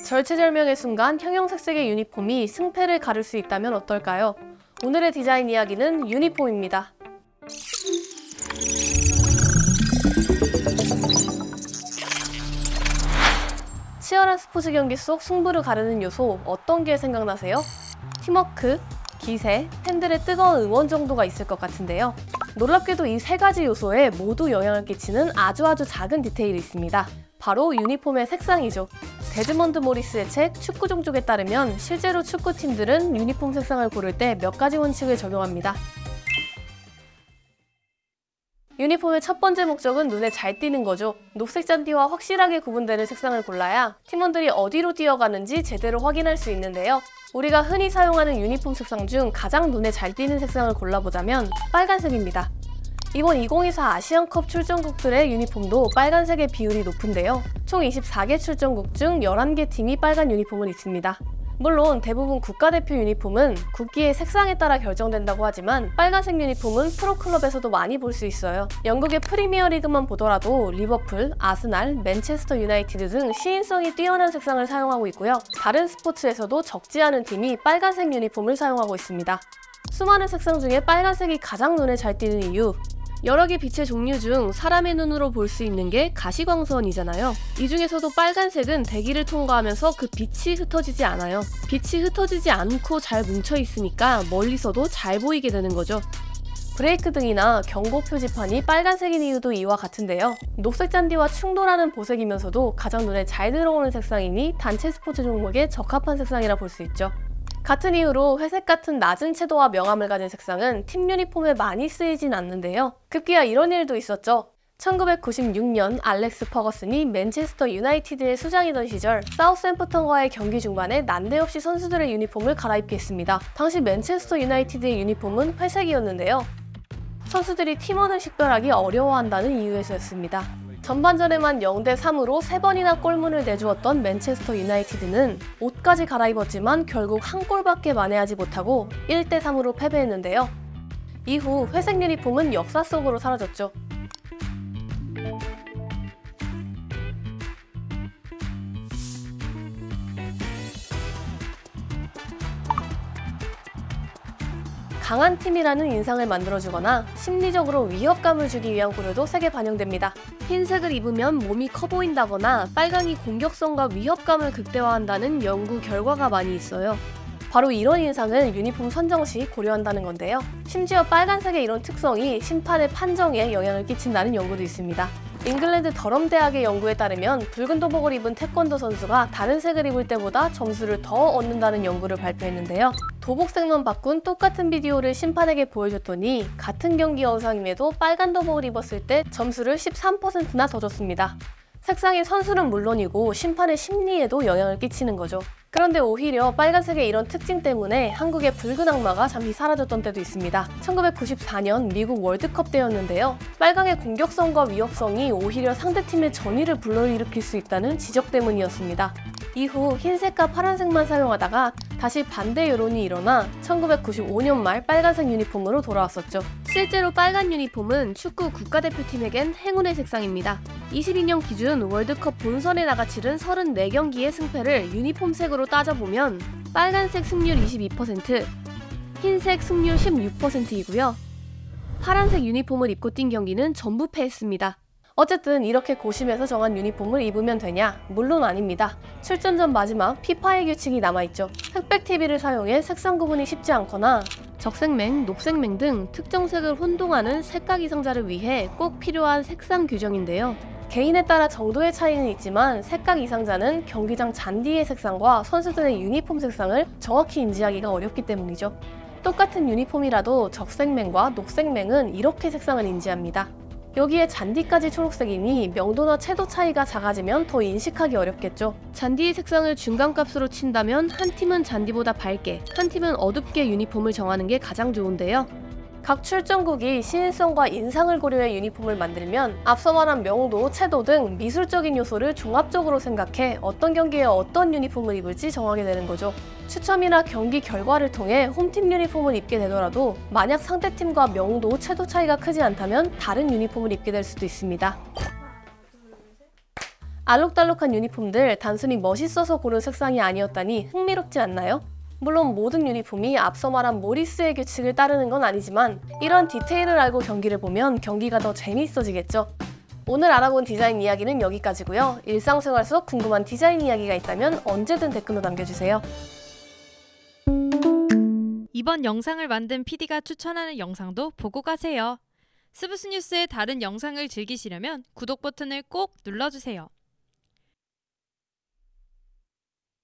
절체절명의 순간 형형색색의 유니폼이 승패를 가를 수 있다면 어떨까요? 오늘의 디자인 이야기는 유니폼입니다. 치열한 스포츠 경기 속 승부를 가르는 요소 어떤 게 생각나세요? 팀워크, 기세, 팬들의 뜨거운 응원 정도가 있을 것 같은데요. 놀랍게도 이 세 가지 요소에 모두 영향을 끼치는 아주 작은 디테일이 있습니다. 바로 유니폼의 색상이죠. 데즈먼드 모리스의 책 축구 종족에 따르면 실제로 축구팀들은 유니폼 색상을 고를 때 몇 가지 원칙을 적용합니다. 유니폼의 첫 번째 목적은 눈에 잘 띄는 거죠. 녹색 잔디와 확실하게 구분되는 색상을 골라야 팀원들이 어디로 뛰어가는지 제대로 확인할 수 있는데요. 우리가 흔히 사용하는 유니폼 색상 중 가장 눈에 잘 띄는 색상을 골라보자면 빨간색입니다. 이번 2024 아시안컵 출전국들의 유니폼도 빨간색의 비율이 높은데요. 총 24개 출전국 중 11개 팀이 빨간 유니폼을 입습니다. 물론 대부분 국가대표 유니폼은 국기의 색상에 따라 결정된다고 하지만 빨간색 유니폼은 프로클럽에서도 많이 볼 수 있어요. 영국의 프리미어리그만 보더라도 리버풀, 아스날, 맨체스터 유나이티드 등 시인성이 뛰어난 색상을 사용하고 있고요. 다른 스포츠에서도 적지 않은 팀이 빨간색 유니폼을 사용하고 있습니다. 수많은 색상 중에 빨간색이 가장 눈에 잘 띄는 이유, 여러 개 빛의 종류 중 사람의 눈으로 볼 수 있는 게 가시광선이잖아요. 이 중에서도 빨간색은 대기를 통과하면서 그 빛이 흩어지지 않아요. 빛이 흩어지지 않고 잘 뭉쳐 있으니까 멀리서도 잘 보이게 되는 거죠. 브레이크 등이나 경고 표지판이 빨간색인 이유도 이와 같은데요. 녹색 잔디와 충돌하는 보색이면서도 가장 눈에 잘 들어오는 색상이니 단체 스포츠 종목에 적합한 색상이라 볼 수 있죠. 같은 이유로 회색 같은 낮은 채도와 명암을 가진 색상은 팀 유니폼에 많이 쓰이진 않는데요. 급기야 이런 일도 있었죠. 1996년 알렉스 퍼거슨이 맨체스터 유나이티드의 수장이던 시절 사우스햄프턴과의 경기 중반에 난데없이 선수들의 유니폼을 갈아입게 했습니다. 당시 맨체스터 유나이티드의 유니폼은 회색이었는데요. 선수들이 팀원을 식별하기 어려워한다는 이유에서였습니다. 전반전에만 0대3으로 3번이나 골문을 내주었던 맨체스터 유나이티드는 옷까지 갈아입었지만 결국 한 골밖에 만회하지 못하고 1대3으로 패배했는데요. 이후 회색 유니폼은 역사 속으로 사라졌죠. 강한 팀이라는 인상을 만들어주거나 심리적으로 위협감을 주기 위한 고려도 세게 반영됩니다. 흰색을 입으면 몸이 커 보인다거나 빨강이 공격성과 위협감을 극대화한다는 연구 결과가 많이 있어요. 바로 이런 인상을 유니폼 선정 시 고려한다는 건데요. 심지어 빨간색의 이런 특성이 심판의 판정에 영향을 끼친다는 연구도 있습니다. 잉글랜드 더럼 대학의 연구에 따르면 붉은 도복을 입은 태권도 선수가 다른 색을 입을 때보다 점수를 더 얻는다는 연구를 발표했는데요. 도복색만 바꾼 똑같은 비디오를 심판에게 보여줬더니 같은 경기 영상임에도 빨간 도복을 입었을 때 점수를 13%나 더 줬습니다. 색상이 선수는 물론이고 심판의 심리에도 영향을 끼치는 거죠. 그런데 오히려 빨간색의 이런 특징 때문에 한국의 붉은 악마가 잠시 사라졌던 때도 있습니다. 1994년 미국 월드컵 때였는데요. 빨강의 공격성과 위협성이 오히려 상대팀의 전의를 불러일으킬 수 있다는 지적 때문이었습니다. 이후 흰색과 파란색만 사용하다가 다시 반대 여론이 일어나 1995년 말 빨간색 유니폼으로 돌아왔었죠. 실제로 빨간 유니폼은 축구 국가대표팀에겐 행운의 색상입니다. 22년 기준 월드컵 본선에 나가 치른 34경기의 승패를 유니폼색으로 따져보면 빨간색 승률 22%, 흰색 승률 16%이고요. 파란색 유니폼을 입고 뛴 경기는 전부 패했습니다. 어쨌든 이렇게 고심해서 정한 유니폼을 입으면 되냐? 물론 아닙니다. 출전 전 마지막 피파의 규칙이 남아있죠. 흑백 TV를 사용해 색상 구분이 쉽지 않거나 적색맹, 녹색맹 등 특정 색을 혼동하는 색각 이상자를 위해 꼭 필요한 색상 규정인데요. 개인에 따라 정도의 차이는 있지만 색각 이상자는 경기장 잔디의 색상과 선수들의 유니폼 색상을 정확히 인지하기가 어렵기 때문이죠. 똑같은 유니폼이라도 적색맹과 녹색맹은 이렇게 색상을 인지합니다. 여기에 잔디까지 초록색이니 명도나 채도 차이가 작아지면 더 인식하기 어렵겠죠. 잔디의 색상을 중간값으로 친다면 한 팀은 잔디보다 밝게, 한 팀은 어둡게 유니폼을 정하는 게 가장 좋은데요. 각 출전국이 시인성과 인상을 고려해 유니폼을 만들면 앞서 말한 명도, 채도 등 미술적인 요소를 종합적으로 생각해 어떤 경기에 어떤 유니폼을 입을지 정하게 되는 거죠. 추첨이나 경기 결과를 통해 홈팀 유니폼을 입게 되더라도 만약 상대팀과 명도, 채도 차이가 크지 않다면 다른 유니폼을 입게 될 수도 있습니다. 알록달록한 유니폼들 단순히 멋있어서 고른 색상이 아니었다니 흥미롭지 않나요? 물론 모든 유니폼이 앞서 말한 모리스의 규칙을 따르는 건 아니지만 이런 디테일을 알고 경기를 보면 경기가 더 재미있어지겠죠. 오늘 알아본 디자인 이야기는 여기까지고요. 일상생활 속 궁금한 디자인 이야기가 있다면 언제든 댓글로 남겨주세요. 이번 영상을 만든 PD가 추천하는 영상도 보고 가세요. 스브스 뉴스의 다른 영상을 즐기시려면 구독 버튼을 꼭 눌러주세요.